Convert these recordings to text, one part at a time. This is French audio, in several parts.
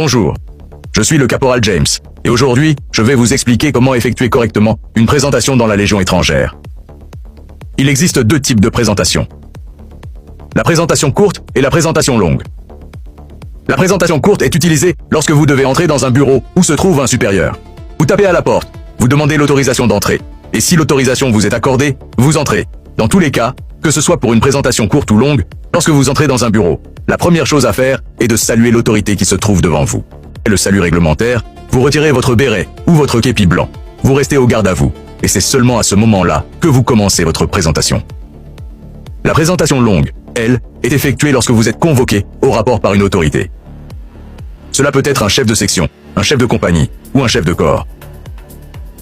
Bonjour, je suis le caporal James, et aujourd'hui, je vais vous expliquer comment effectuer correctement une présentation dans la Légion étrangère. Il existe deux types de présentation. La présentation courte et la présentation longue. La présentation courte est utilisée lorsque vous devez entrer dans un bureau où se trouve un supérieur. Vous tapez à la porte, vous demandez l'autorisation d'entrer, et si l'autorisation vous est accordée, vous entrez. Dans tous les cas, que ce soit pour une présentation courte ou longue, lorsque vous entrez dans un bureau, la première chose à faire est de saluer l'autorité qui se trouve devant vous. Et le salut réglementaire, vous retirez votre béret ou votre képi blanc. Vous restez au garde à vous, et c'est seulement à ce moment-là que vous commencez votre présentation. La présentation longue, elle, est effectuée lorsque vous êtes convoqué au rapport par une autorité. Cela peut être un chef de section, un chef de compagnie ou un chef de corps.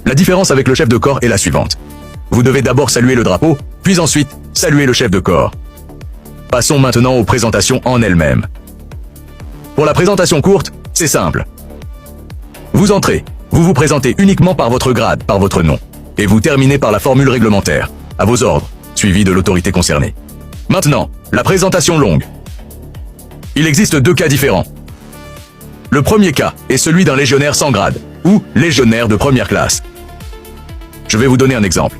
La différence avec le chef de corps est la suivante. Vous devez d'abord saluer le drapeau, puis ensuite saluer le chef de corps. Passons maintenant aux présentations en elles-mêmes. Pour la présentation courte, c'est simple. Vous entrez, vous vous présentez uniquement par votre grade, par votre nom, et vous terminez par la formule réglementaire, à vos ordres, suivie de l'autorité concernée. Maintenant, la présentation longue. Il existe deux cas différents. Le premier cas est celui d'un légionnaire sans grade, ou légionnaire de première classe. Je vais vous donner un exemple.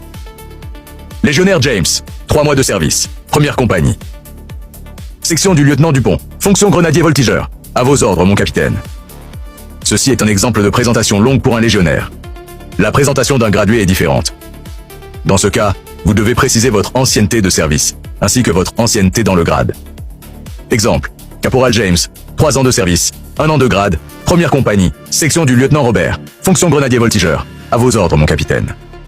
Légionnaire James, 3 mois de service, première compagnie. Section du lieutenant Dupont, fonction grenadier voltigeur. À vos ordres, mon capitaine. Ceci est un exemple de présentation longue pour un légionnaire. La présentation d'un gradué est différente. Dans ce cas, vous devez préciser votre ancienneté de service, ainsi que votre ancienneté dans le grade. Exemple, caporal James, 3 ans de service, 1 an de grade, première compagnie, section du lieutenant Robert, fonction grenadier voltigeur. À vos ordres, mon capitaine.